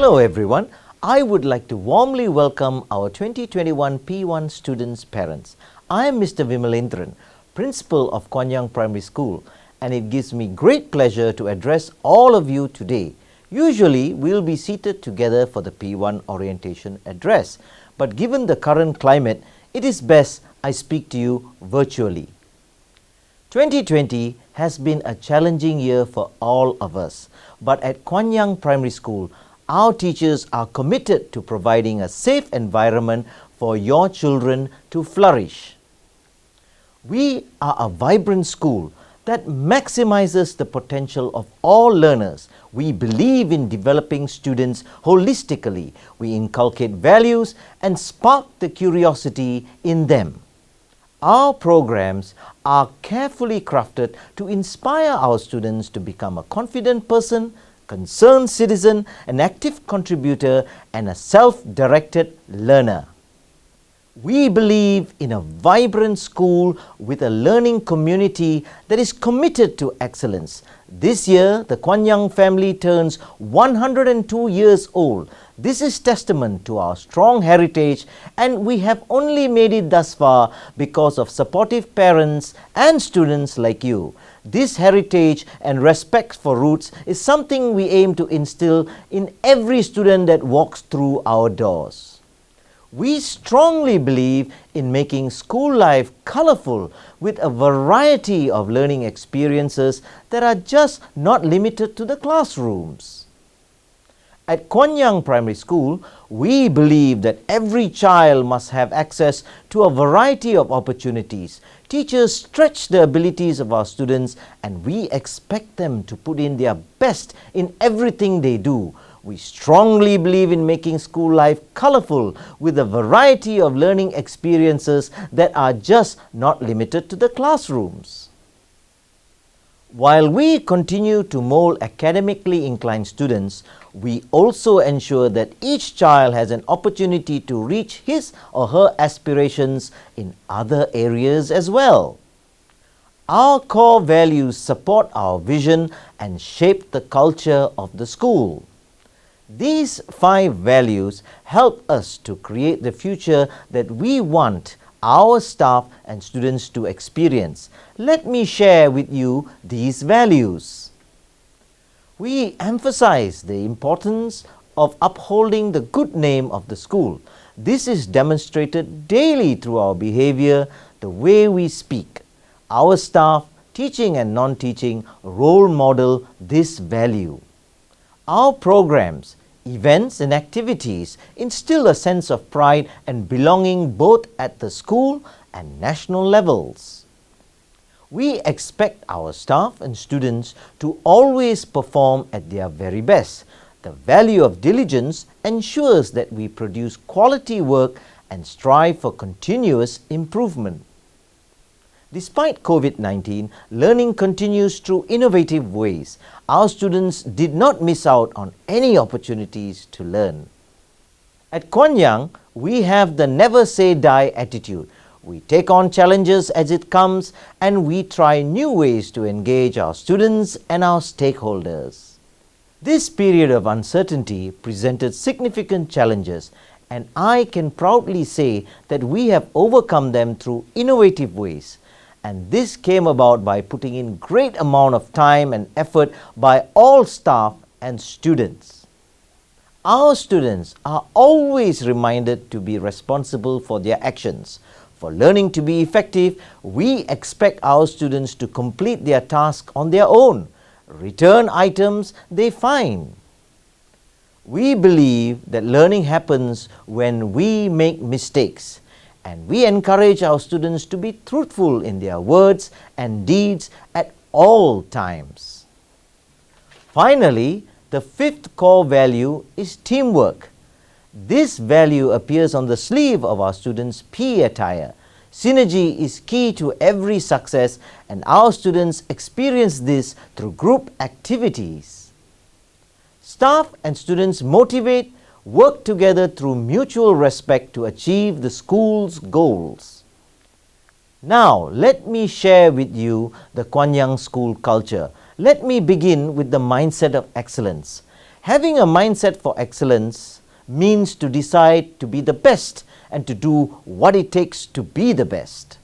Hello everyone, I would like to warmly welcome our 2021 P1 students' parents. I am Mr. Vimalendran, Principal of Kwanyang Primary School, and it gives me great pleasure to address all of you today. Usually, we'll be seated together for the P1 orientation address, but given the current climate, it is best I speak to you virtually. 2020 has been a challenging year for all of us, but at Kwanyang Primary School, our teachers are committed to providing a safe environment for your children to flourish. We are a vibrant school that maximizes the potential of all learners. We believe in developing students holistically. We inculcate values and spark the curiosity in them. Our programs are carefully crafted to inspire our students to become a confident person, concerned citizen, an active contributor, and a self-directed learner. We believe in a vibrant school with a learning community that is committed to excellence. This year, the Kwanyang family turns 102 years old. This is testament to our strong heritage, and we have only made it thus far because of supportive parents and students like you. This heritage and respect for roots is something we aim to instill in every student that walks through our doors. We strongly believe in making school life colorful with a variety of learning experiences that are just not limited to the classrooms. At Kwanyang Primary School, we believe that every child must have access to a variety of opportunities. Teachers stretch the abilities of our students, and we expect them to put in their best in everything they do. We strongly believe in making school life colorful with a variety of learning experiences that are just not limited to the classrooms. While we continue to mold academically inclined students, we also ensure that each child has an opportunity to reach his or her aspirations in other areas as well. Our core values support our vision and shape the culture of the school. These 5 values help us to create the future that we want our staff and students to experience. Let me share with you these values. We emphasize the importance of upholding the good name of the school. This is demonstrated daily through our behavior, the way we speak. Our staff, teaching and non-teaching, role model this value. Our programs, events and activities instill a sense of pride and belonging both at the school and national levels. We expect our staff and students to always perform at their very best. The value of diligence ensures that we produce quality work and strive for continuous improvement. Despite COVID-19, learning continues through innovative ways. Our students did not miss out on any opportunities to learn. At Kwanyang, we have the never say die attitude. We take on challenges as it comes, and we try new ways to engage our students and our stakeholders. This period of uncertainty presented significant challenges, and I can proudly say that we have overcome them through innovative ways. And this came about by putting in great amount of time and effort by all staff and students. Our students are always reminded to be responsible for their actions. For learning to be effective, we expect our students to complete their task on their own, return items they find. We believe that learning happens when we make mistakes. And we encourage our students to be truthful in their words and deeds at all times. Finally, the 5th core value is teamwork. This value appears on the sleeve of our students' PE attire. Synergy is key to every success, and our students experience this through group activities. Staff and students motivate, work together through mutual respect to achieve the school's goals. Now, let me share with you the Kwanyang school culture. Let me begin with the mindset of excellence. Having a mindset for excellence means to decide to be the best and to do what it takes to be the best.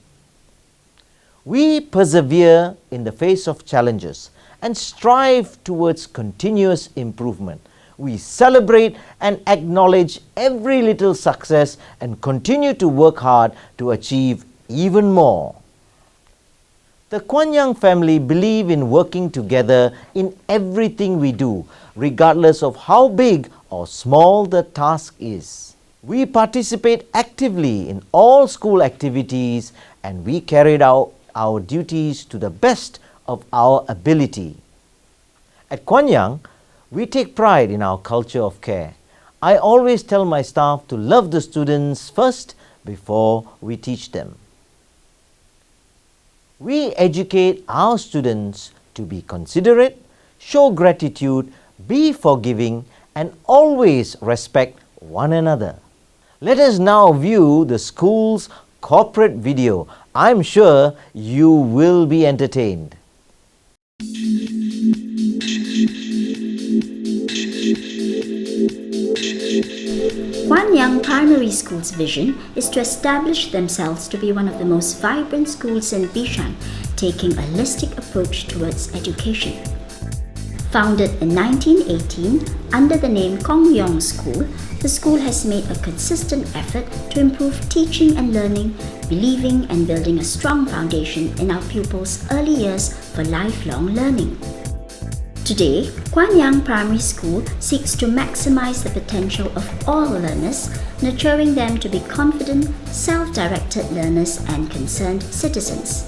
We persevere in the face of challenges and strive towards continuous improvement. We celebrate and acknowledge every little success and continue to work hard to achieve even more. The Kuan Yang family believe in working together in everything we do, regardless of how big or small the task is. We participate actively in all school activities and we carried out our duties to the best of our ability. At Kuan Yang, we take pride in our culture of care. I always tell my staff to love the students first before we teach them. We educate our students to be considerate, show gratitude, be forgiving, and always respect one another. Let us now view the school's corporate video. I'm sure you will be entertained. Kuan Yang Primary School's vision is to establish themselves to be one of the most vibrant schools in Bishan, taking a holistic approach towards education. Founded in 1918 under the name Kong Yong School, the school has made a consistent effort to improve teaching and learning, believing and building a strong foundation in our pupils' early years for lifelong learning. Today, Kuan Yang Primary School seeks to maximize the potential of all learners, nurturing them to be confident, self-directed learners and concerned citizens.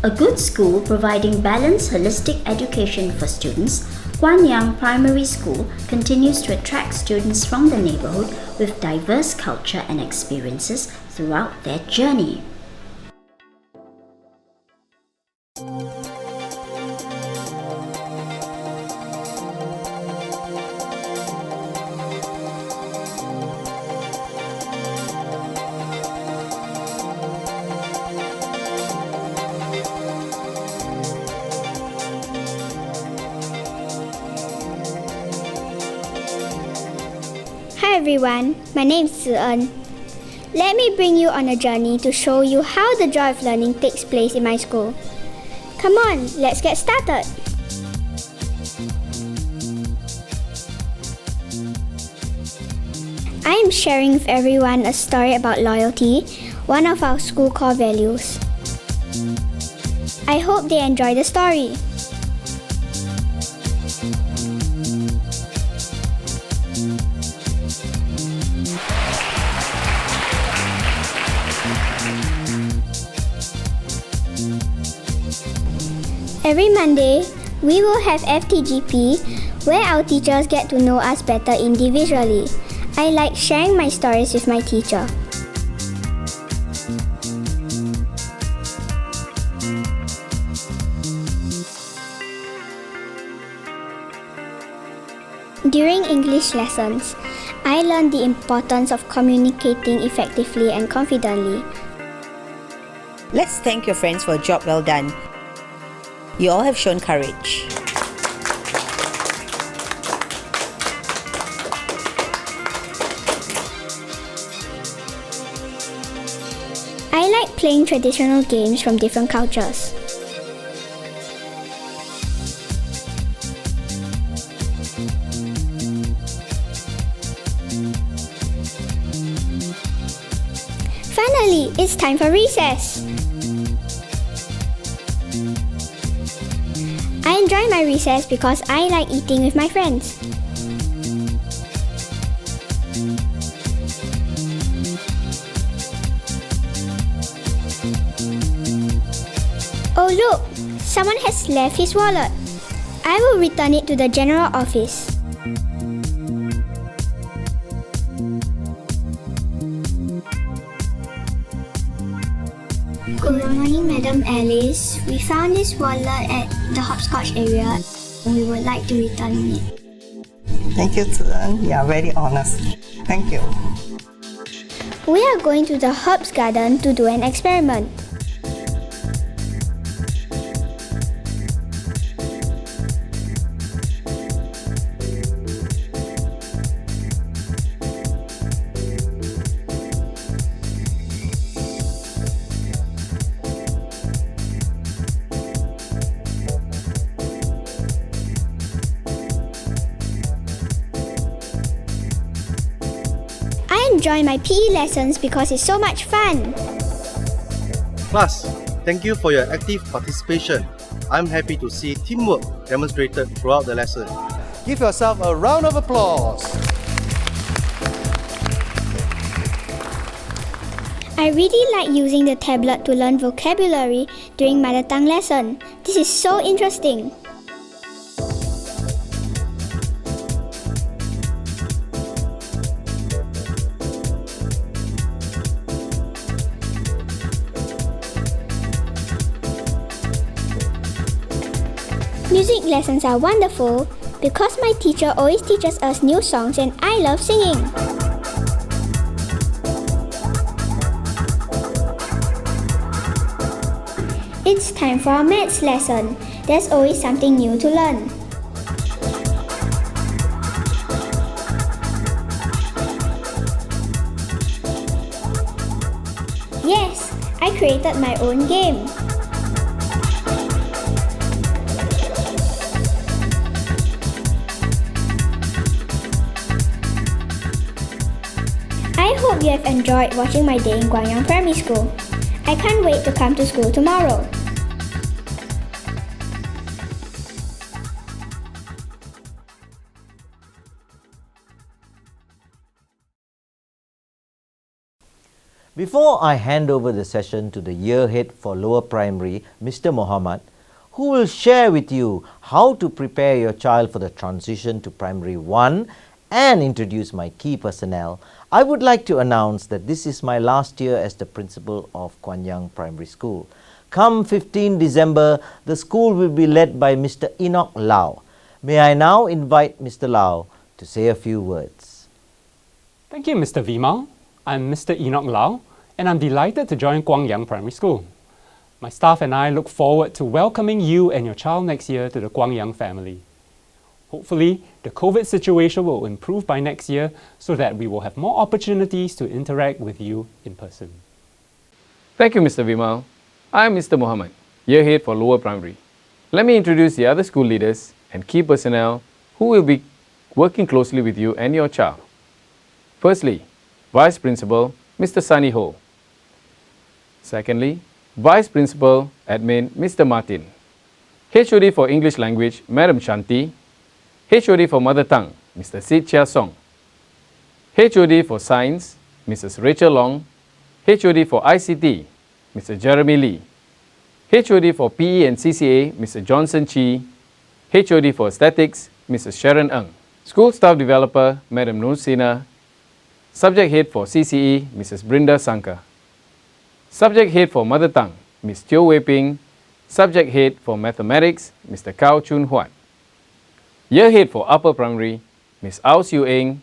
A good school providing balanced, holistic education for students, Kuan Yang Primary School continues to attract students from the neighborhood with diverse culture and experiences throughout their journey. Hi everyone, my name is Zi-En. Let me bring you on a journey to show you how the joy of learning takes place in my school. Come on, let's get started. I am sharing with everyone a story about loyalty, one of our school core values. I hope they enjoy the story. Every Monday, we will have FTGP, where our teachers get to know us better individually. I like sharing my stories with my teacher. During English lessons, I learned the importance of communicating effectively and confidently. Let's thank your friends for a job well done. You all have shown courage. I like playing traditional games from different cultures. Finally, it's time for recess. I enjoy my recess because I like eating with my friends. Oh look! Someone has left his wallet. I will return it to the general office. Good morning, Madam Alice. We found this wallet at the hopscotch area. We would like to return it. Thank you, Zi-En. You are very honest. Thank you. We are going to the herbs garden to do an experiment. join my PE lessons because it's so much fun. Class, thank you for your active participation. I'm happy to see teamwork demonstrated throughout the lesson. Give yourself a round of applause. I really like using the tablet to learn vocabulary during mother tongue lesson. This is so interesting. Music lessons are wonderful because my teacher always teaches us new songs and I love singing. It's time for our maths lesson. There's always something new to learn. Yes, I created my own game. I hope you have enjoyed watching my day in Guangyang Primary School. I can't wait to come to school tomorrow. Before I hand over the session to the year head for lower primary, Mr. Mohammed, who will share with you how to prepare your child for the transition to primary 1 and introduce my key personnel, I would like to announce that this is my last year as the principal of Guangyang Primary School. Come 15 December, the school will be led by Mr. Enoch Lau. May I now invite Mr. Lau to say a few words. Thank you, Mr. Vimal. I'm Mr. Enoch Lau, and I'm delighted to join Guangyang Primary School. My staff and I look forward to welcoming you and your child next year to the Guangyang family. Hopefully, the COVID situation will improve by next year so that we will have more opportunities to interact with you in person. Thank you, Mr. Vimal. I'm Mr. Mohammed, year head for lower primary. Let me introduce the other school leaders and key personnel who will be working closely with you and your child. Firstly, Vice Principal, Mr. Sunny Ho. Secondly, Vice Principal, Admin, Mr. Martin. HOD for English Language, Madam Shanti. HOD for Mother Tongue, Mr. Sid Chia Song. HOD for Science, Mrs. Rachel Long. HOD for ICT, Mr. Jeremy Lee. HOD for PE and CCA, Mr. Johnson Chi. HOD for Aesthetics, Mrs. Sharon Ng. School Staff Developer, Madam Nursina. Subject Head for CCE, Mrs. Brinda Sankar. Subject Head for Mother Tongue, Ms. Teo Wei Ping. Subject Head for Mathematics, Mr. Kao Chun Huat. Year Head for Upper Primary, Ms. Ao Siu Eng.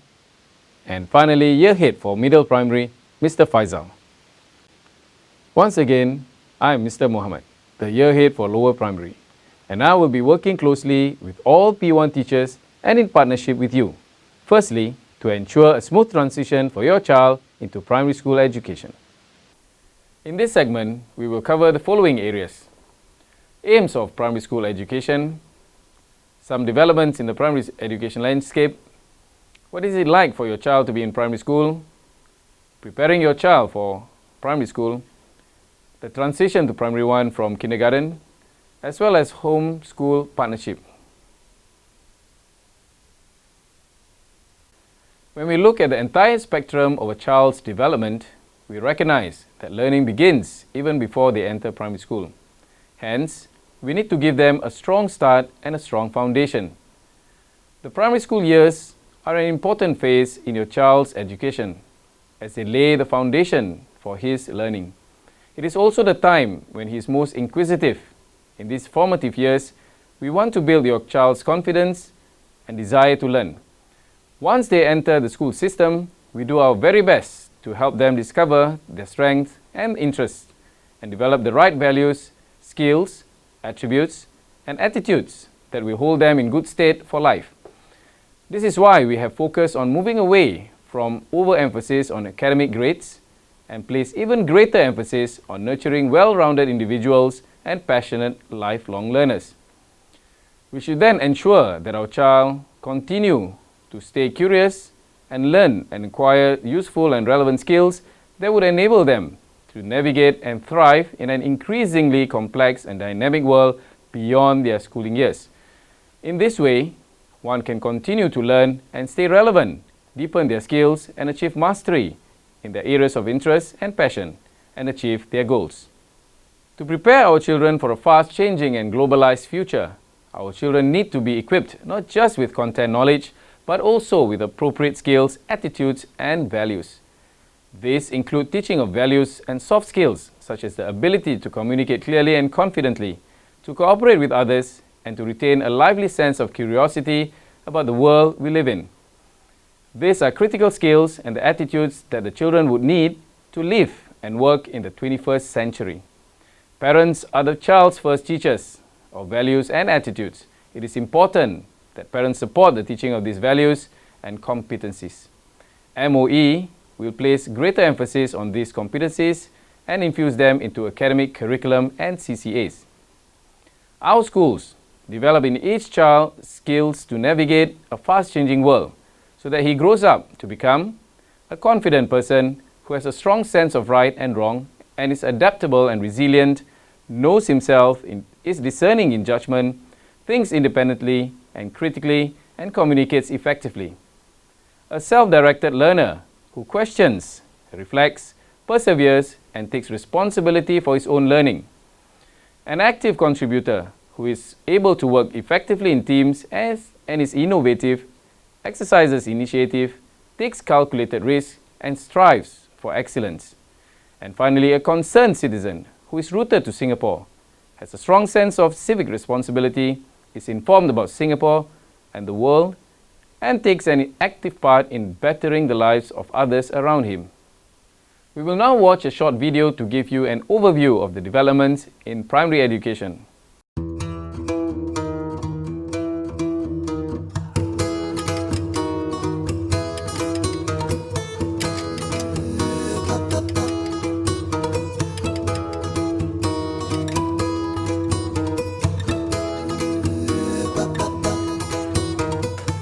And finally, Year Head for Middle Primary, Mr. Faisal. Once again, I am Mr. Mohammed, the Year Head for Lower Primary, and I will be working closely with all P1 teachers and in partnership with you. Firstly, to ensure a smooth transition for your child into primary school education. In this segment, we will cover the following areas: aims of primary school education, some developments in the primary education landscape, what is it like for your child to be in primary school, preparing your child for primary school, the transition to primary 1 from kindergarten, as well as home-school partnership. When we look at the entire spectrum of a child's development, we recognize that learning begins even before they enter primary school. Hence, we need to give them a strong start and a strong foundation. The primary school years are an important phase in your child's education as they lay the foundation for his learning. It is also the time when he is most inquisitive. In these formative years, we want to build your child's confidence and desire to learn. Once they enter the school system, we do our very best to help them discover their strengths and interests and develop the right values, skills, attributes, and attitudes that will hold them in good state for life. This is why we have focused on moving away from overemphasis on academic grades and place even greater emphasis on nurturing well-rounded individuals and passionate lifelong learners. We should then ensure that our child continue to stay curious, and learn and acquire useful and relevant skills that would enable them to navigate and thrive in an increasingly complex and dynamic world beyond their schooling years. In this way, one can continue to learn and stay relevant, deepen their skills and achieve mastery in their areas of interest and passion, and achieve their goals. To prepare our children for a fast-changing and globalized future, our children need to be equipped not just with content knowledge, but also with appropriate skills, attitudes, and values. These include teaching of values and soft skills, such as the ability to communicate clearly and confidently, to cooperate with others, and to retain a lively sense of curiosity about the world we live in. These are critical skills and the attitudes that the children would need to live and work in the 21st century. Parents are the child's first teachers of values and attitudes. It is important that parents support the teaching of these values and competencies. MOE will place greater emphasis on these competencies and infuse them into academic curriculum and CCAs. Our schools develop in each child skills to navigate a fast-changing world so that he grows up to become a confident person who has a strong sense of right and wrong and is adaptable and resilient, knows himself, is discerning in judgment, thinks independently and critically, and communicates effectively. A self-directed learner who questions, reflects, perseveres, and takes responsibility for his own learning. An active contributor who is able to work effectively in teams and is innovative, exercises initiative, takes calculated risks, and strives for excellence. And finally, a concerned citizen who is rooted to Singapore, has a strong sense of civic responsibility, is informed about Singapore and the world, and takes an active part in bettering the lives of others around him. We will now watch a short video to give you an overview of the developments in primary education.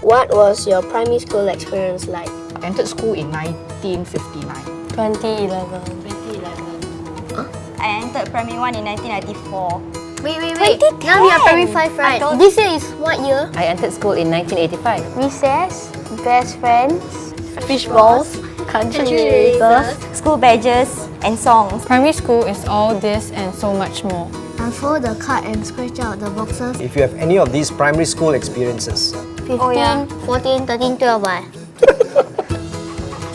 What was your primary school experience like? I entered school in 1959. 2011. 2011. I entered primary 1 in 1994. Wait. Now we are primary 5, right? This year is what year? I entered school in 1985. Recess, best friends, Fishballs, country erasers, School badges and songs. Primary school is all this and so much more. unfold the card and scratch out the boxes. If you have any of these primary school experiences. 15, 14, 13, 12,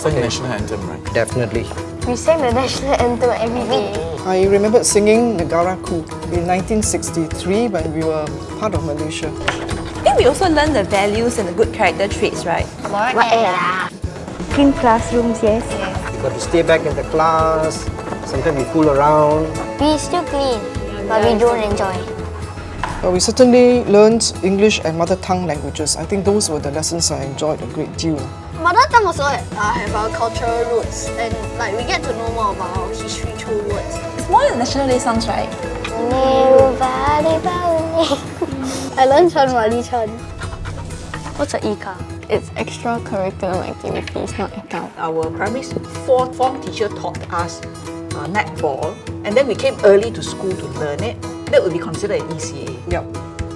Sing the national anthem, right? Definitely. We sang the national anthem every day. I remembered singing Negara Ku in 1963 when we were part of Malaysia. I think we also learned the values and the good character traits, right? Clean classrooms, yes. You got to stay back in the class. Sometimes we fool around. We still clean, but we don't enjoy. We certainly learned English and mother tongue languages. I think those were the lessons I enjoyed a great deal. Mother tongue also have our cultural roots, and like we get to know more about our history through words. It's more than National Day songs, right? I learned Chen Wali Chen. What's an ECA? It's extracurricular activities, not account. Our primary fourth form teacher taught us netball, and then we came early to school to learn it. That would be considered an ECA. Yep.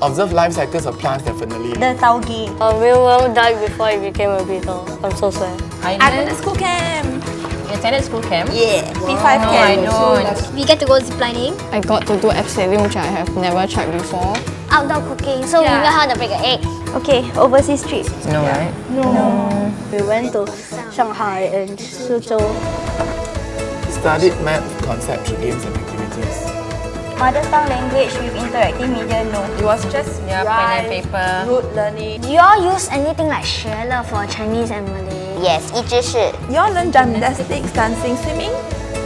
Observe life cycles of plants, definitely. The tauge. A mealworm died before it became a beetle. I'm so sad. I attended school camp. You attended school camp? Yeah. P5 camp. I don't. We get to go ziplining, I got to do abseiling, which I have never tried before. outdoor cooking, so we learn how to bake an egg. Okay, overseas trip. No, right? No. We went to Shanghai and Suzhou. Studied math concept through games and activities. Mother tongue language with interactive media, no. It was just pen and paper. rote learning. Do you all use anything like 学了 for Chinese and Malay? Yes, 一知识. You all learn gymnastics, dancing, swimming?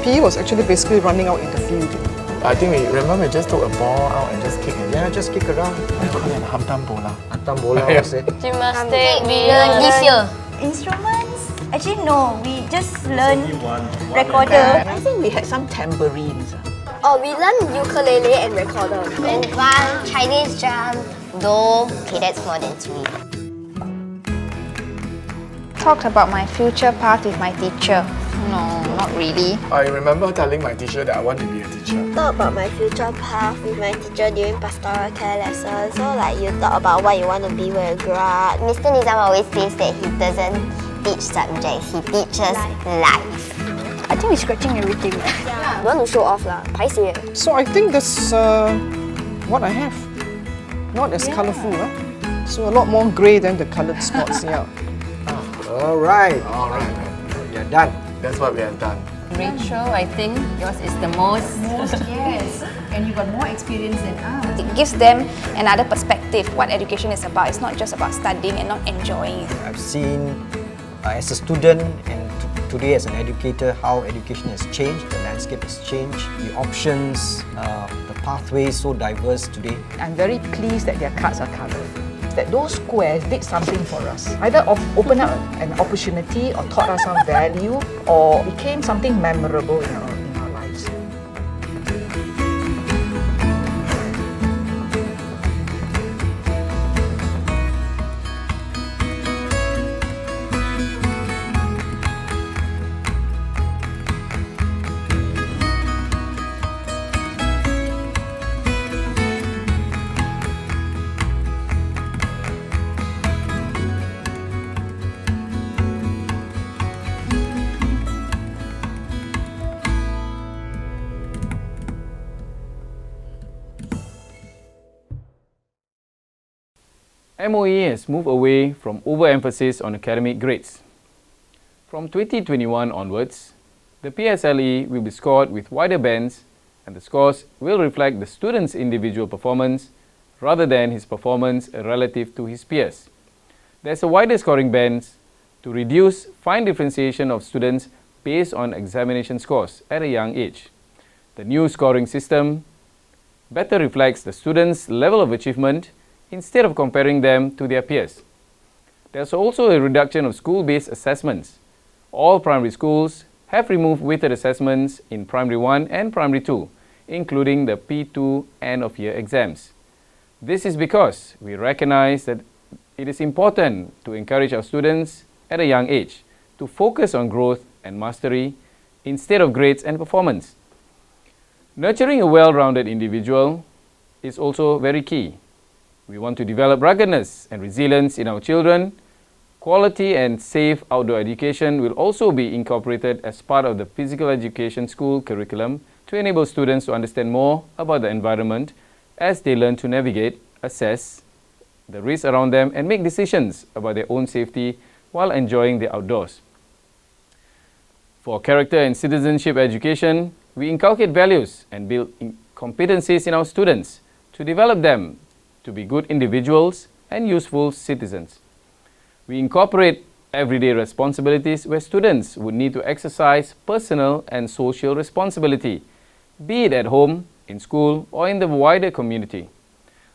PE was actually basically running out in the field. I think we just took a ball out and just kick and Yeah, just kick around. we call it hamtam bola. Atam bola was it. Gymnastics, we learn this year. Instruments? Actually, no. We just learn recorder. I think we had some tambourines. Oh, we learned ukulele and recorder. One Chinese drum, Do. Okay, that's more than 3. talked about my future path with my teacher. No, not really. I remember telling my teacher that I want to be a teacher. Talk about my future path with my teacher during pastoral care lessons. So like you talk about what you want to be when you grow up. Mr. Nizam always says that he doesn't teach subjects, he teaches life. I think we're scratching everything. You want to show off lah. Paiseh. So I think that's what I have. Not as colourful, huh? So a lot more grey than the coloured spots, yeah. Alright. You're done. That's what we have done. Rachel, I think yours is the most. Yes, and you got more experience than us. It gives them another perspective what education is about. It's not just about studying and not enjoying it. I've seen as a student and today as an educator how education has changed, the landscape has changed, the options, the pathways so diverse today. I'm very pleased that their cards are coloured. That those squares did something for us. Either opened up an opportunity or taught us some value or became something memorable in our lives. MOE has moved away from overemphasis on academic grades. From 2021 onwards, the PSLE will be scored with wider bands and the scores will reflect the student's individual performance rather than his performance relative to his peers. There's a wider scoring bands to reduce fine differentiation of students based on examination scores at a young age. The new scoring system better reflects the student's level of achievement instead of comparing them to their peers. There's also a reduction of school-based assessments. All primary schools have removed weighted assessments in Primary 1 and Primary 2, including the P2 end-of-year exams. This is because we recognize that it is important to encourage our students at a young age to focus on growth and mastery instead of grades and performance. Nurturing a well-rounded individual is also very key. We want to develop ruggedness and resilience in our children. Quality and safe outdoor education will also be incorporated as part of the physical education school curriculum to enable students to understand more about the environment as they learn to navigate, assess the risks around them and make decisions about their own safety while enjoying the outdoors. For character and citizenship education, we inculcate values and build competencies in our students to develop them to be good individuals and useful citizens. We incorporate everyday responsibilities where students would need to exercise personal and social responsibility, be it at home, in school, or in the wider community.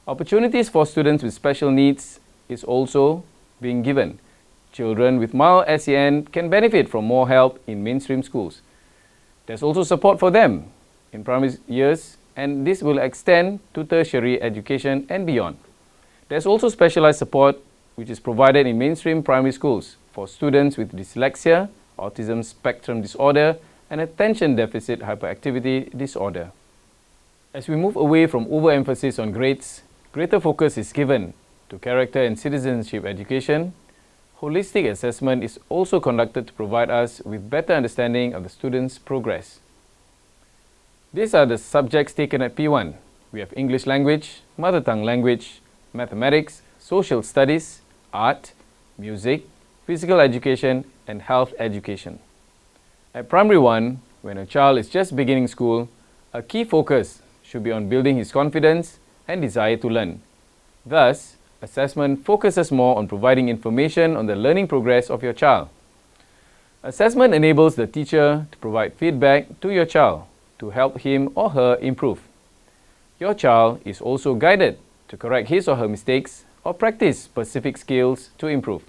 Opportunities for students with special needs is also being given. Children with mild SEN can benefit from more help in mainstream schools. There's also support for them in primary years, and this will extend to tertiary education and beyond. There's also specialized support which is provided in mainstream primary schools for students with dyslexia, autism spectrum disorder, and attention deficit hyperactivity disorder. As we move away from overemphasis on grades, greater focus is given to character and citizenship education. Holistic assessment is also conducted to provide us with better understanding of the student's progress. These are the subjects taken at P1. We have English language, mother tongue language, mathematics, social studies, art, music, physical education, and health education. At Primary 1, when a child is just beginning school, a key focus should be on building his confidence and desire to learn. Thus, assessment focuses more on providing information on the learning progress of your child. Assessment enables the teacher to provide feedback to your child to help him or her improve. Your child is also guided to correct his or her mistakes or practice specific skills to improve.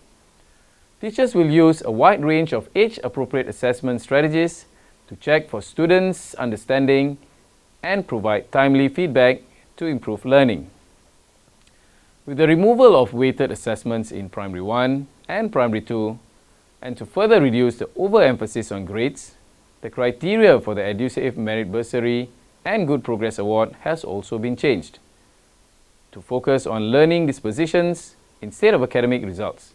Teachers will use a wide range of age-appropriate assessment strategies to check for students' understanding and provide timely feedback to improve learning. With the removal of weighted assessments in Primary 1 and Primary 2, And to further reduce the overemphasis on grades, the criteria for the EduSave Merit Bursary and Good Progress Award has also been changed to focus on learning dispositions instead of academic results.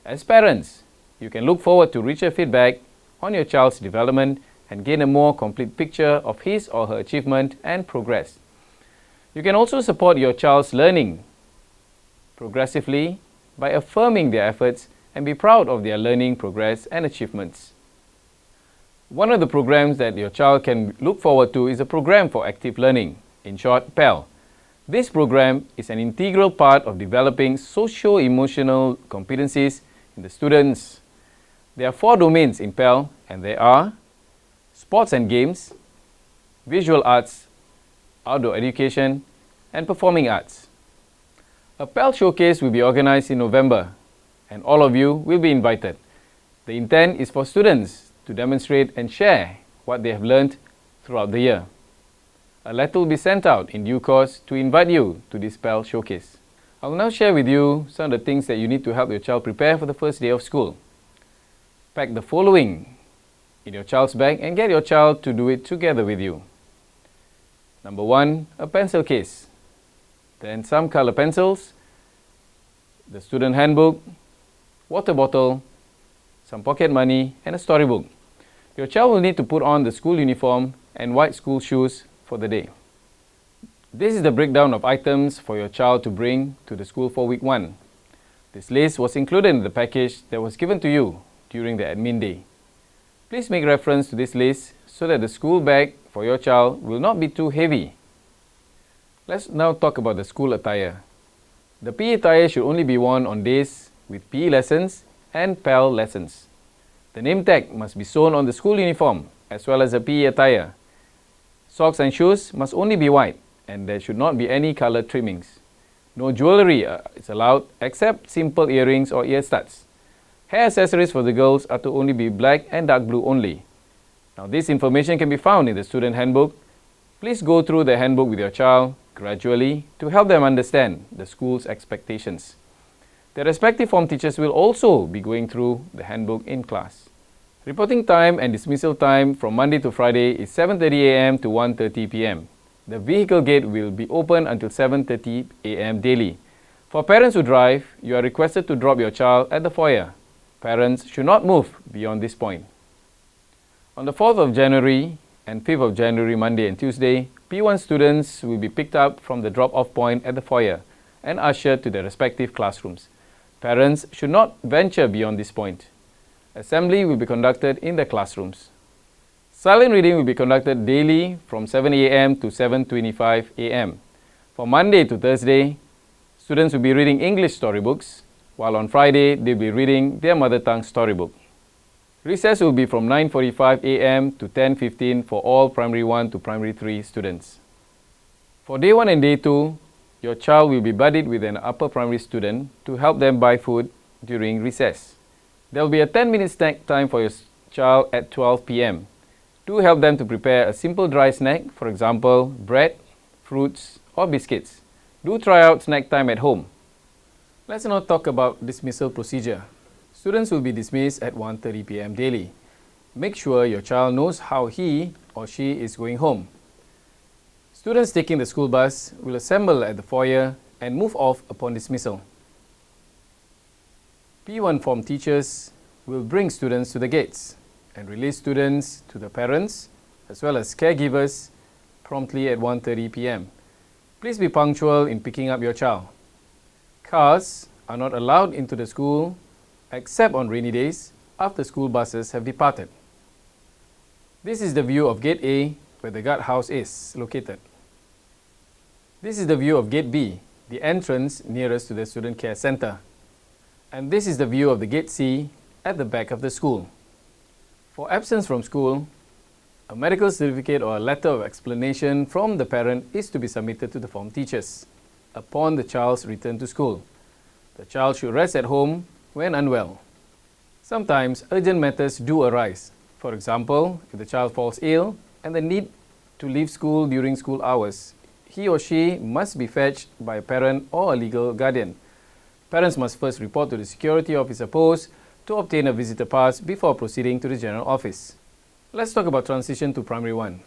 As parents, you can look forward to richer feedback on your child's development and gain a more complete picture of his or her achievement and progress. You can also support your child's learning progressively by affirming their efforts and be proud of their learning progress and achievements. One of the programs that your child can look forward to is a program for active learning, in short, PEL. This program is an integral part of developing socio-emotional competencies in the students. There are 4 domains in PEL, and they are sports and games, visual arts, outdoor education, and performing arts. A PEL showcase will be organized in November, and all of you will be invited. The intent is for students to demonstrate and share what they have learned throughout the year. A letter will be sent out in due course to invite you to this PEL showcase. I will now share with you some of the things that you need to help your child prepare for the first day of school. Pack the following in your child's bag and get your child to do it together with you. Number 1, a pencil case. Then some color pencils, the student handbook, water bottle, some pocket money, and a storybook. Your child will need to put on the school uniform and white school shoes for the day. This is the breakdown of items for your child to bring to the school for week 1. This list was included in the package that was given to you during the admin day. Please make reference to this list so that the school bag for your child will not be too heavy. Let's now talk about the school attire. The PE attire should only be worn on days with PE lessons and PEL lessons. The name tag must be sewn on the school uniform as well as the PE attire. Socks and shoes must only be white and there should not be any color trimmings. No jewellery is allowed except simple earrings or ear studs. Hair accessories for the girls are to only be black and dark blue only. Now this information can be found in the student handbook. Please go through the handbook with your child gradually to help them understand the school's expectations. The respective form teachers will also be going through the handbook in class. Reporting time and dismissal time from Monday to Friday is 7:30 a.m. to 1:30 p.m. The vehicle gate will be open until 7:30 a.m. daily. For parents who drive, you are requested to drop your child at the foyer. Parents should not move beyond this point. On the 4th of January and 5th of January, Monday and Tuesday, P1 students will be picked up from the drop-off point at the foyer and ushered to their respective classrooms. Parents should not venture beyond this point. Assembly will be conducted in the classrooms. Silent reading will be conducted daily from 7 a.m. to 7:25 a.m. For Monday to Thursday, students will be reading English storybooks, while on Friday they'll be reading their mother tongue storybook. Recess will be from 9:45 a.m. to 10:15 for all Primary 1 to Primary 3 students. For Day 1 and Day 2, your child will be buddied with an upper primary student to help them buy food during recess. There will be a 10-minute snack time for your child at 12 p.m. Do help them to prepare a simple dry snack, for example, bread, fruits, or biscuits. Do try out snack time at home. Let's now talk about dismissal procedure. Students will be dismissed at 1:30 p.m. daily. Make sure your child knows how he or she is going home. Students taking the school bus will assemble at the foyer and move off upon dismissal. P1 form teachers will bring students to the gates and release students to the parents as well as caregivers promptly at 1:30 p.m. Please be punctual in picking up your child. Cars are not allowed into the school except on rainy days after school buses have departed. This is the view of Gate A where the guardhouse is located. This is the view of Gate B, the entrance nearest to the Student Care Center. And this is the view of the Gate C at the back of the school. For absence from school, a medical certificate or a letter of explanation from the parent is to be submitted to the form teachers upon the child's return to school. The child should rest at home when unwell. Sometimes urgent matters do arise. For example, if the child falls ill and the need to leave school during school hours, he or she must be fetched by a parent or a legal guardian. Parents must first report to the security officer post to obtain a visitor pass before proceeding to the general office. Let's talk about transition to primary 1.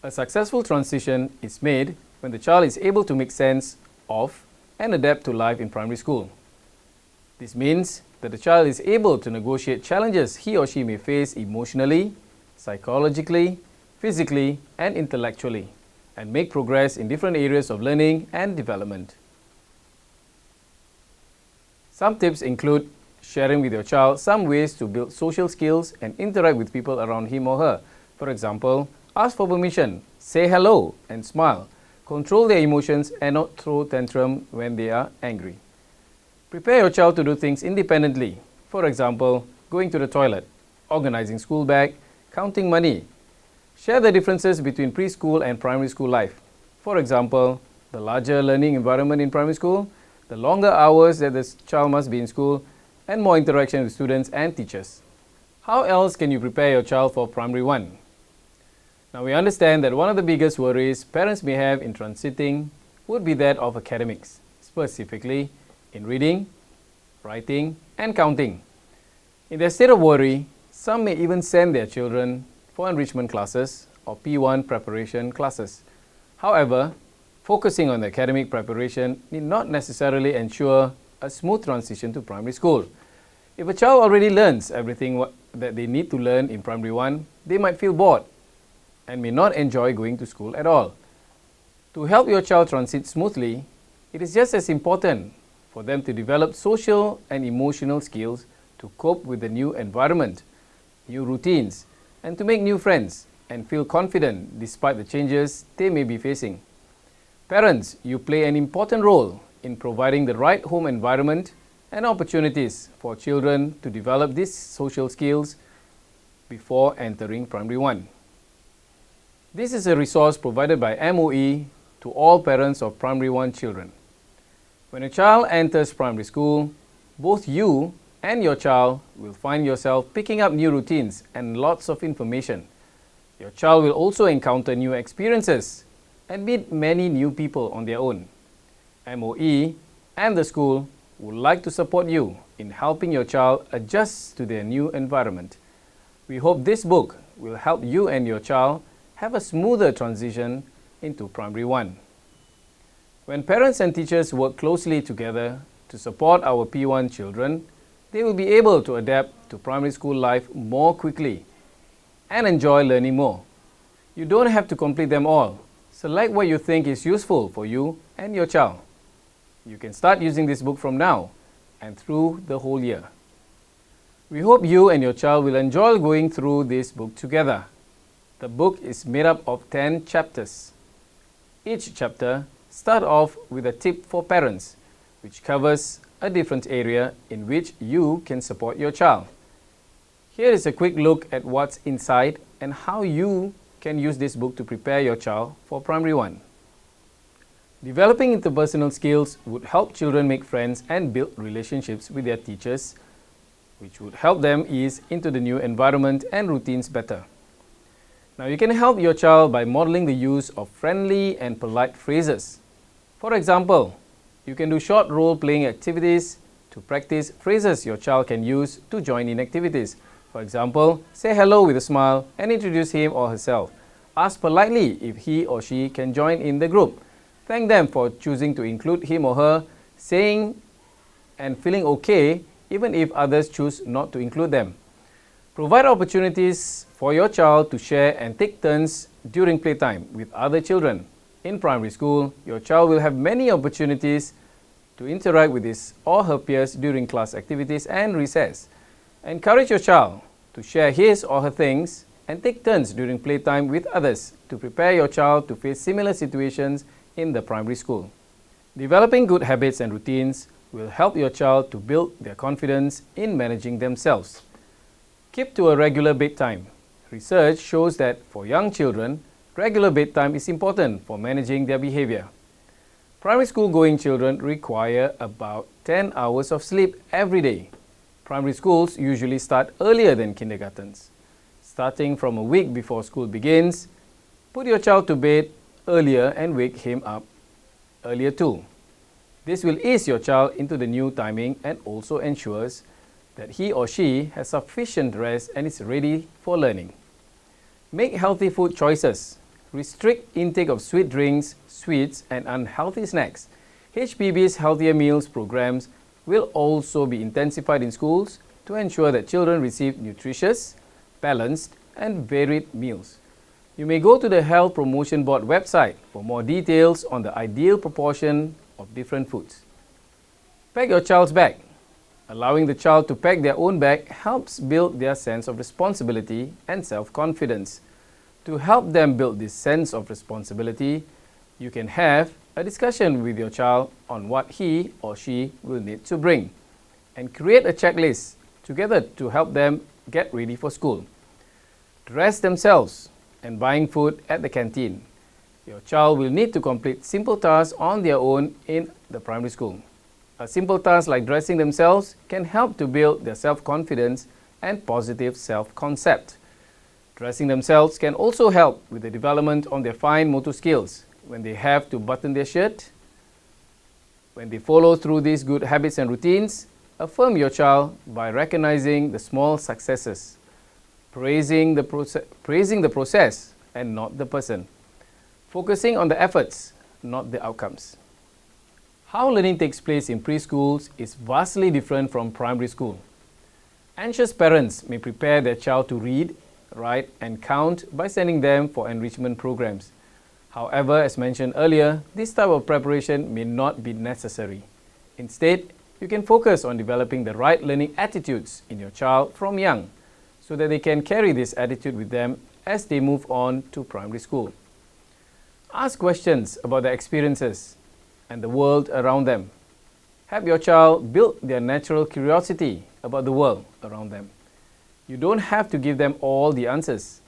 A successful transition is made when the child is able to make sense of and adapt to life in primary school. This means that the child is able to negotiate challenges he or she may face emotionally, psychologically, physically, and intellectually, and make progress in different areas of learning and development. Some tips include sharing with your child some ways to build social skills and interact with people around him or her. For example, ask for permission, say hello and smile, control their emotions and not throw tantrum when they are angry. Prepare your child to do things independently. For example, going to the toilet, organizing school bag, counting money. Share the differences between preschool and primary school life. For example, the larger learning environment in primary school, the longer hours that the child must be in school, and more interaction with students and teachers. How else can you prepare your child for primary 1? Now we understand that one of the biggest worries parents may have in transiting would be that of academics, specifically in reading, writing, and counting. In their state of worry, some may even send their children for enrichment classes or P1 preparation classes. However, focusing on the academic preparation need not necessarily ensure a smooth transition to primary school. If a child already learns everything that they need to learn in primary 1, they might feel bored and may not enjoy going to school at all. To help your child transit smoothly, it is just as important for them to develop social and emotional skills to cope with the new environment, new routines, and to make new friends and feel confident despite the changes they may be facing. Parents, you play an important role in providing the right home environment and opportunities for children to develop these social skills before entering primary 1. This is a resource provided by MOE to all parents of primary 1 children. When a child enters primary school, both you and your child will find yourself picking up new routines and lots of information. Your child will also encounter new experiences and meet many new people on their own. MOE and the school would like to support you in helping your child adjust to their new environment. We hope this book will help you and your child have a smoother transition into primary 1. When parents and teachers work closely together to support our P1 children, they will be able to adapt to primary school life more quickly and enjoy learning more. You don't have to complete them all. Select what you think is useful for you and your child. You can start using this book from now and through the whole year. We hope you and your child will enjoy going through this book together. The book is made up of 10 chapters. Each chapter starts off with a tip for parents, which covers a different area in which you can support your child. Here is a quick look at what's inside and how you can use this book to prepare your child for primary 1. Developing interpersonal skills would help children make friends and build relationships with their teachers, which would help them ease into the new environment and routines better. Now you can help your child by modeling the use of friendly and polite phrases. For example, you can do short role-playing activities to practice phrases your child can use to join in activities. For example, say hello with a smile and introduce him or herself. Ask politely if he or she can join in the group. Thank them for choosing to include him or her, saying and feeling okay even if others choose not to include them. Provide opportunities for your child to share and take turns during playtime with other children. In primary school, your child will have many opportunities to interact with his or her peers during class activities and recess. Encourage your child to share his or her things and take turns during playtime with others to prepare your child to face similar situations in the primary school. Developing good habits and routines will help your child to build their confidence in managing themselves. Keep to a regular bedtime. Research shows that for young children, regular bedtime is important for managing their behavior. Primary school going children require about 10 hours of sleep every day. Primary schools usually start earlier than kindergartens. Starting from a week before school begins, put your child to bed earlier and wake him up earlier too. This will ease your child into the new timing and also ensures that he or she has sufficient rest and is ready for learning. Make healthy food choices. Restrict intake of sweet drinks, sweets, and unhealthy snacks. HPB's Healthier Meals programs will also be intensified in schools to ensure that children receive nutritious, balanced, and varied meals. You may go to the Health Promotion Board website for more details on the ideal proportion of different foods. Pack your child's bag. Allowing the child to pack their own bag helps build their sense of responsibility and self-confidence. To help them build this sense of responsibility, you can have a discussion with your child on what he or she will need to bring and create a checklist together to help them get ready for school. Dress themselves and buying food at the canteen. Your child will need to complete simple tasks on their own in the primary school. A simple task like dressing themselves can help to build their self-confidence and positive self-concept. Dressing themselves can also help with the development of their fine motor skills when they have to button their shirt. When they follow through these good habits and routines, affirm your child by recognizing the small successes, praising the process and not the person, focusing on the efforts, not the outcomes. How learning takes place in preschools is vastly different from primary school. Anxious parents may prepare their child to read, write, and count by sending them for enrichment programs. However, as mentioned earlier, this type of preparation may not be necessary. Instead, you can focus on developing the right learning attitudes in your child from young, so that they can carry this attitude with them as they move on to primary school. Ask questions about their experiences and the world around them. Help your child build their natural curiosity about the world around them. You don't have to give them all the answers,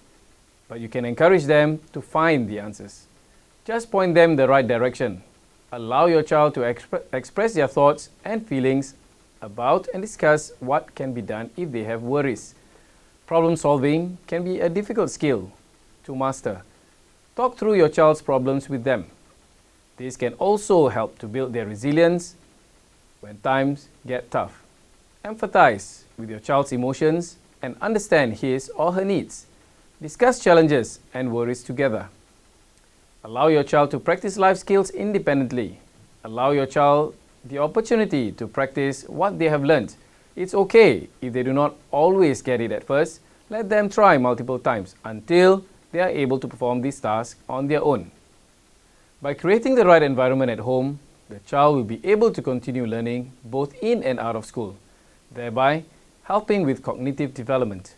but you can encourage them to find the answers. Just point them in the right direction. Allow your child to express their thoughts and feelings about and discuss what can be done if they have worries. Problem solving can be a difficult skill to master. Talk through your child's problems with them. This can also help to build their resilience when times get tough. Empathize with your child's emotions and understand his or her needs. Discuss challenges and worries together. Allow your child to practice life skills independently. Allow your child the opportunity to practice what they have learned. It's okay if they do not always get it at first. Let them try multiple times until they are able to perform these tasks on their own. By creating the right environment at home, the child will be able to continue learning both in and out of school, thereby helping with cognitive development.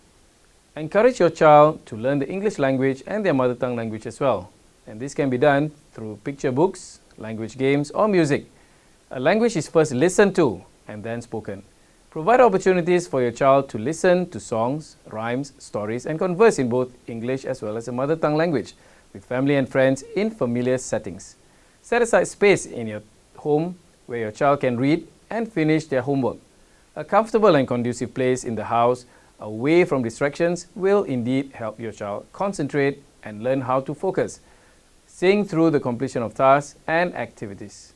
Encourage your child to learn the English language and their mother tongue language as well. And this can be done through picture books, language games, or music. A language is first listened to and then spoken. Provide opportunities for your child to listen to songs, rhymes, stories, and converse in both English as well as a mother tongue language with family and friends in familiar settings. Set aside space in your home where your child can read and finish their homework. A comfortable and conducive place in the house away from distractions will indeed help your child concentrate and learn how to focus, seeing through the completion of tasks and activities.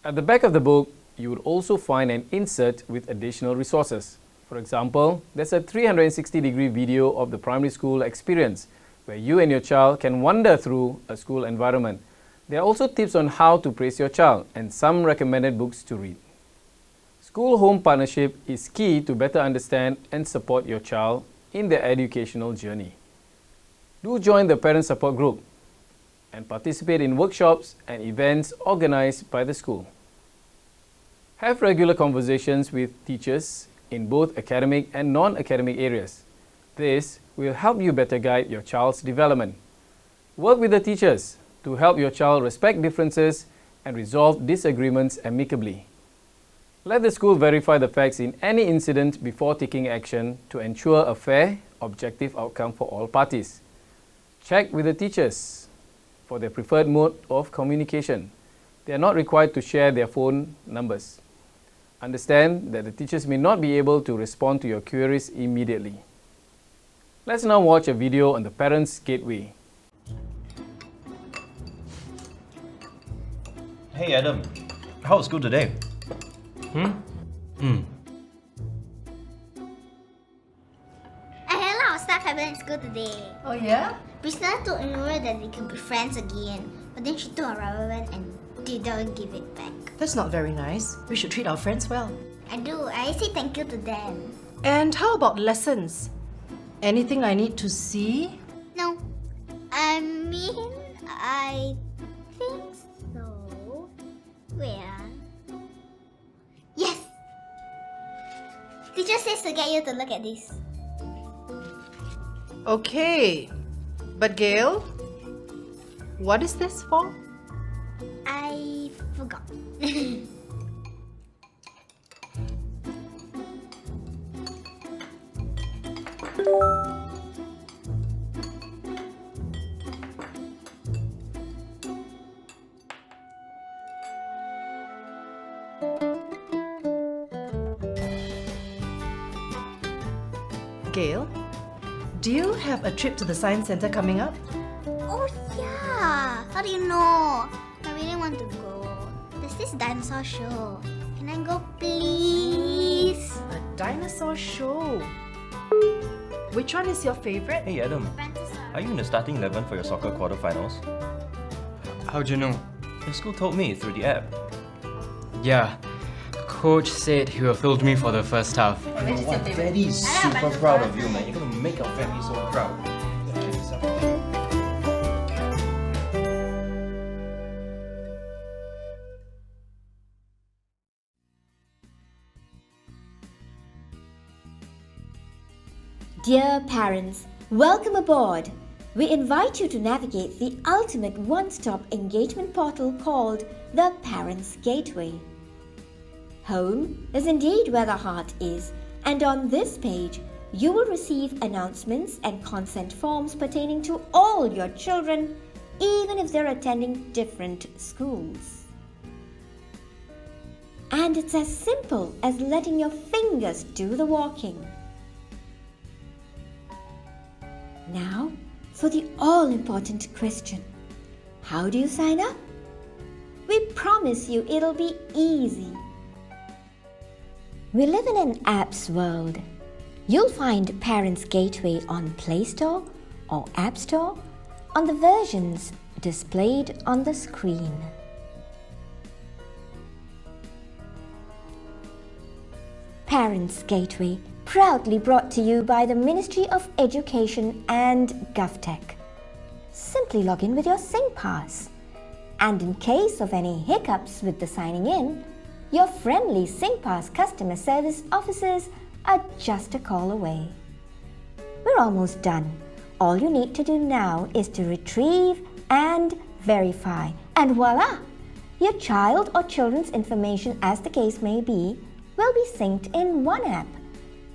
At the back of the book, you would also find an insert with additional resources. For example, there's a 360-degree video of the primary school experience where you and your child can wander through a school environment. There are also tips on how to praise your child and some recommended books to read. School-home partnership is key to better understand and support your child in their educational journey. Do join the parent support group and participate in workshops and events organized by the school. Have regular conversations with teachers in both academic and non-academic areas. This will help you better guide your child's development. Work with the teachers to help your child respect differences and resolve disagreements amicably. Let the school verify the facts in any incident before taking action to ensure a fair, objective outcome for all parties. Check with the teachers for their preferred mode of communication. They are not required to share their phone numbers. Understand that the teachers may not be able to respond to your queries immediately. Let's now watch a video on the Parents Gateway. Hey Adam, how was school today? happened at school today. Oh yeah? Priscilla told Nora that they can be friends again, but then she took a rubber band and didn't give it back. That's not very nice. We should treat our friends well. I do. I say thank you to them. And how about lessons? Anything I need to see? No. I mean, I think so. Where? Yes! Teacher says to get you to look at this. Okay. But Gail, what is this for? I forgot. Gail, do you have a trip to the science center coming up? Oh yeah! How do you know? I really want to go. There's this dinosaur show. Can I go please? A dinosaur show? Which one is your favorite? Hey Adam, are you in the starting 11 for your soccer quarterfinals? How'd you know? Your school told me through the app. Yeah, coach said he will field me for the first half. You know what? Very super proud of you, man. You're gonna make our family so proud. Dear parents, welcome aboard. We invite you to navigate the ultimate one-stop engagement portal called the Parents Gateway. Home is indeed where the heart is, and on this page, you will receive announcements and consent forms pertaining to all your children, even if they're attending different schools. And it's as simple as letting your fingers do the walking. Now, for the all-important question. How do you sign up? We promise you it'll be easy. We live in an apps world. You'll find Parents Gateway on Play Store or App Store on the versions displayed on the screen. Parents Gateway, proudly brought to you by the Ministry of Education and GovTech. Simply log in with your SingPass. And in case of any hiccups with the signing in, your friendly SingPass customer service officers are just a call away. We're almost done. All you need to do now is to retrieve and verify. And voila! Your child or children's information, as the case may be, will be synced in one app,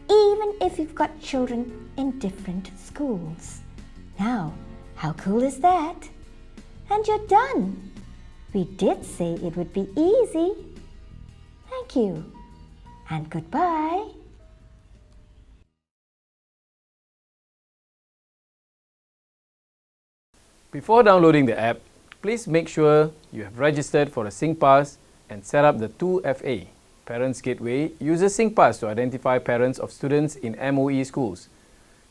even if you've got children in different schools. Now, how cool is that? And you're done. We did say it would be easy. Thank you, and goodbye. Before downloading the app, please make sure you have registered for a SingPass and set up the 2FA. Parents Gateway uses SingPass to identify parents of students in MOE schools.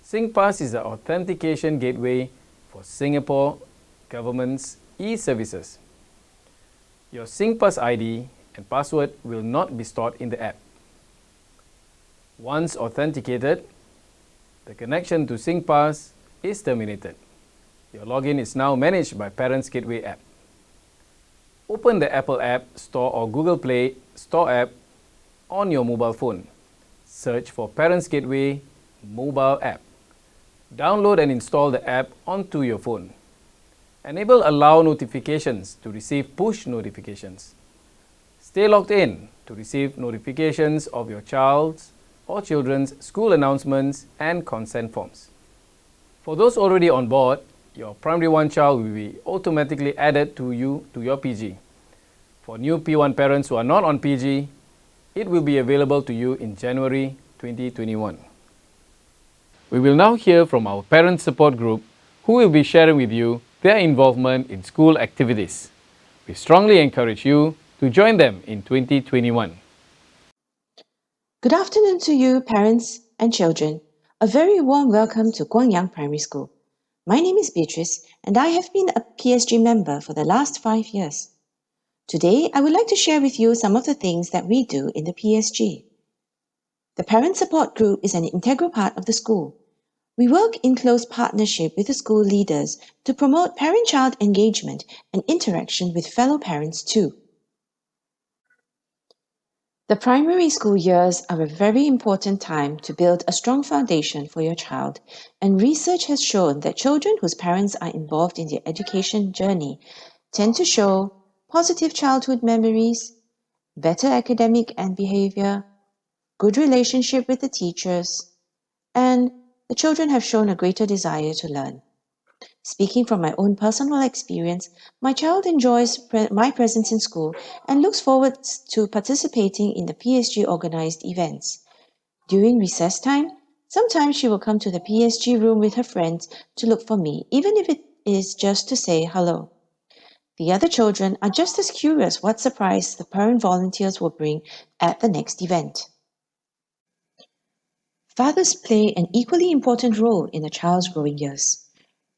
SingPass is the authentication gateway for Singapore government's e-services. Your SingPass ID and password will not be stored in the app. Once authenticated, the connection to SingPass is terminated. Your login is now managed by Parents Gateway app. Open the Apple App Store or Google Play Store app on your mobile phone. Search for Parents Gateway mobile app. Download and install the app onto your phone. Enable Allow Notifications to receive push notifications. Stay logged in to receive notifications of your child's or children's school announcements and consent forms. For those already on board, your Primary 1 child will be automatically added to your PG. For new P1 parents who are not on PG, it will be available to you in January 2021. We will now hear from our parent support group who will be sharing with you their involvement in school activities. We strongly encourage you to join them in 2021. Good afternoon to you, parents and children. A very warm welcome to Guangyang Primary School. My name is Beatrice and I have been a PSG member for the last 5 years. Today, I would like to share with you some of the things that we do in the PSG. The Parent Support Group is an integral part of the school. We work in close partnership with the school leaders to promote parent-child engagement and interaction with fellow parents too. The primary school years are a very important time to build a strong foundation for your child, and research has shown that children whose parents are involved in their education journey tend to show positive childhood memories, better academic and behavior, good relationship with the teachers, and the children have shown a greater desire to learn. Speaking from my own personal experience, my child enjoys my presence in school and looks forward to participating in the PSG organized events. During recess time, sometimes she will come to the PSG room with her friends to look for me, even if it is just to say hello. The other children are just as curious what surprise the parent volunteers will bring at the next event. Fathers play an equally important role in a child's growing years.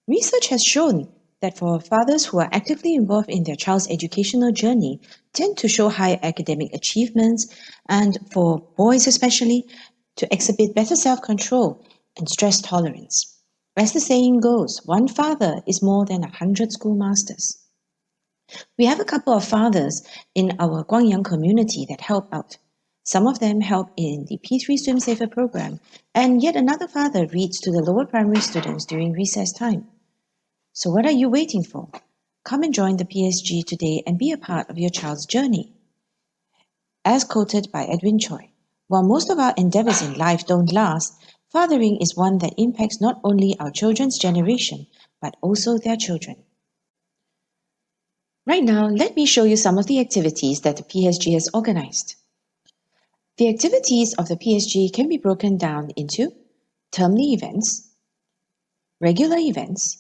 Research has shown that for fathers who are actively involved in their child's educational journey tend to show higher academic achievements, and for boys especially, to exhibit better self-control and stress tolerance. As the saying goes, one father is more than 100 schoolmasters. We have a couple of fathers in our Guangyang community that help out. Some of them help in the P3 Swim Safer program, and yet another father reads to the lower primary students during recess time. So what are you waiting for? Come and join the PSG today and be a part of your child's journey. As quoted by Edwin Choi, while most of our endeavors in life don't last, fathering is one that impacts not only our children's generation, but also their children. Right now, let me show you some of the activities that the PSG has organized. The activities of the PSG can be broken down into termly events, regular events,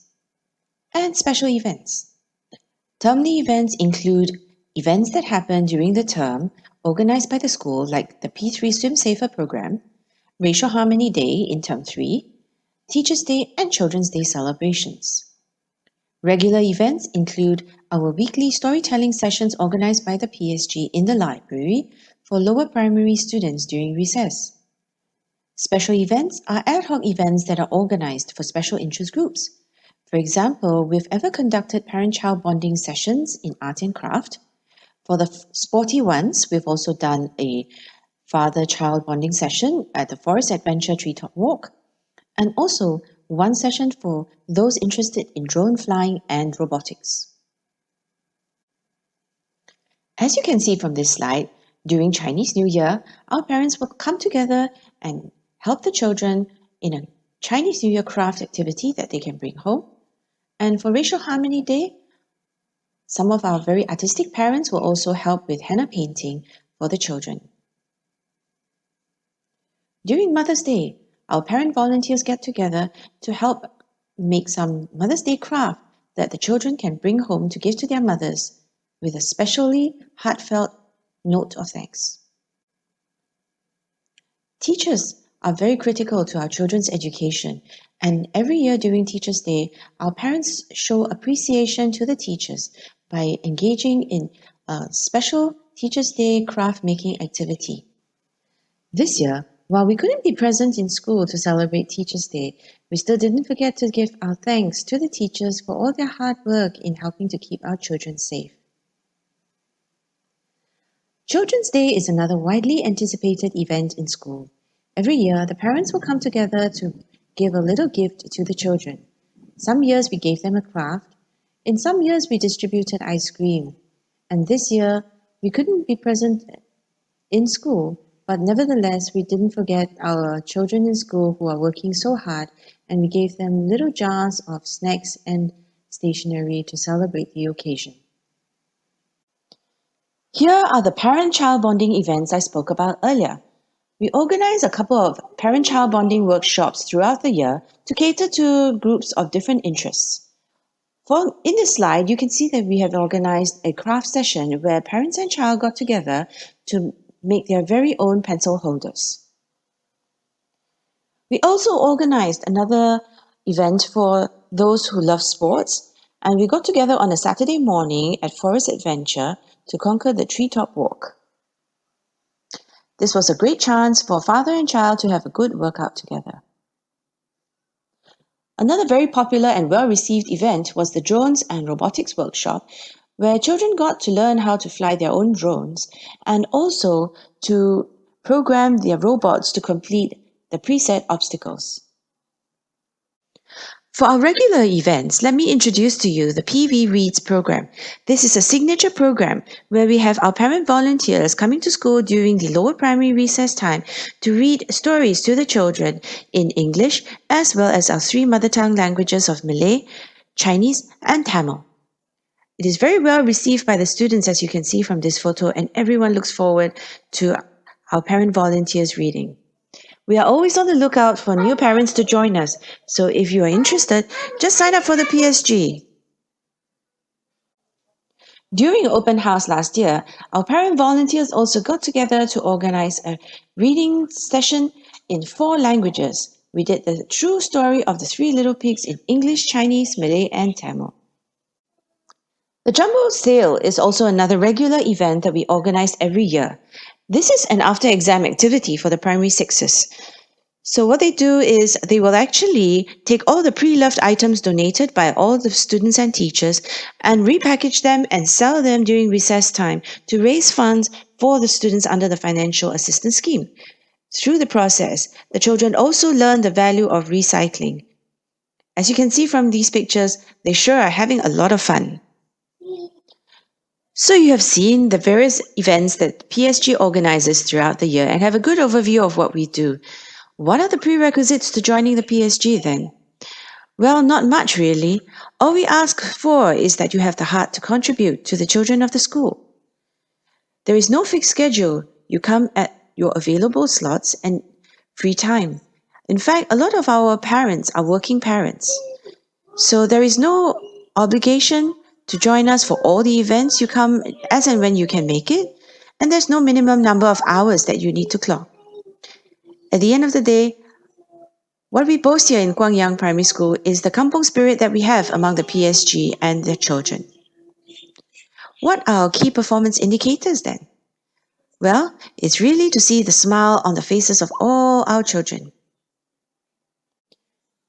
and special events. Termly events include events that happen during the term organized by the school, like the P3 Swim Safer program, Racial Harmony Day in Term 3, Teachers' Day and Children's Day celebrations. Regular events include our weekly storytelling sessions organized by the PSG in the library for lower primary students during recess. Special events are ad hoc events that are organized for special interest groups. For example, we've ever conducted parent-child bonding sessions in art and craft. For the sporty ones, we've also done a father-child bonding session at the Forest Adventure Treetop Walk, and also one session for those interested in drone flying and robotics. As you can see from this slide, during Chinese New Year, our parents will come together and help the children in a Chinese New Year craft activity that they can bring home. And for Racial Harmony Day, some of our very artistic parents will also help with henna painting for the children. During Mother's Day, our parent volunteers get together to help make some Mother's Day craft that the children can bring home to give to their mothers with a specially heartfelt note of thanks. Teachers are very critical to our children's education, and every year during Teachers' Day, our parents show appreciation to the teachers by engaging in a special Teachers' Day craft making activity. This year, while we couldn't be present in school to celebrate Teachers' Day, we still didn't forget to give our thanks to the teachers for all their hard work in helping to keep our children safe. Children's Day is another widely anticipated event in school. Every year, the parents will come together to give a little gift to the children. Some years we gave them a craft. In some years we distributed ice cream. And this year, we couldn't be present in school, but nevertheless, we didn't forget our children in school who are working so hard, and we gave them little jars of snacks and stationery to celebrate the occasion. Here are the parent-child bonding events I spoke about earlier. We organize a couple of parent-child bonding workshops throughout the year to cater to groups of different interests. In this slide, you can see that we have organized a craft session where parents and child got together to make their very own pencil holders. We also organized another event for those who love sports, and we got together on a Saturday morning at Forest Adventure to conquer the treetop walk. This was a great chance for father and child to have a good workout together. Another very popular and well-received event was the Drones and Robotics Workshop, where children got to learn how to fly their own drones and also to program their robots to complete the preset obstacles. For our regular events, let me introduce to you the PV Reads program. This is a signature program where we have our parent volunteers coming to school during the lower primary recess time to read stories to the children in English as well as our 3 mother tongue languages of Malay, Chinese and Tamil. It is very well received by the students, as you can see from this photo, and everyone looks forward to our parent volunteers reading. We are always on the lookout for new parents to join us, so if you are interested, just sign up for the PSG. During an open house last year, our parent volunteers also got together to organize a reading session in 4 languages. We did the true story of the 3 little pigs in English, Chinese, Malay and Tamil. The Jumbo Sale is also another regular event that we organize every year. This is an after-exam activity for the primary 6s. So what they do is they will actually take all the pre-loved items donated by all the students and teachers and repackage them and sell them during recess time to raise funds for the students under the financial assistance scheme. Through the process, the children also learn the value of recycling. As you can see from these pictures, they sure are having a lot of fun. So you have seen the various events that PSG organizes throughout the year and have a good overview of what we do. What are the prerequisites to joining the PSG then? Well, not much really. All we ask for is that you have the heart to contribute to the children of the school. There is no fixed schedule. You come at your available slots and free time. In fact, a lot of our parents are working parents. So there is no obligation to join us for all the events. You come as and when you can make it, and there's no minimum number of hours that you need to clock. At the end of the day, what we boast here in Guangyang Primary School is the kampong spirit that we have among the PSG and their children. What are our key performance indicators then? Well, it's really to see the smile on the faces of all our children.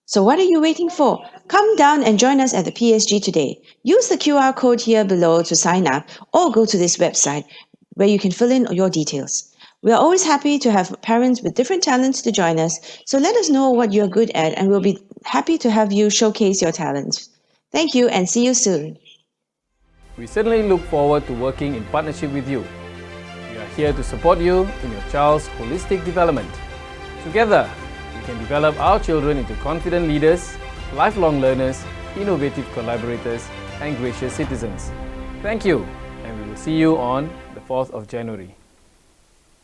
So what are you waiting for? Come down and join us at the PSG today. Use the QR code here below to sign up or go to this website where you can fill in your details. We are always happy to have parents with different talents to join us, so let us know what you're good at and we'll be happy to have you showcase your talents. Thank you and see you soon. We certainly look forward to working in partnership with you. We are here to support you in your child's holistic development. Together, we can develop our children into confident leaders, lifelong learners, innovative collaborators, and gracious citizens. Thank you, and we will see you on the 4th of January.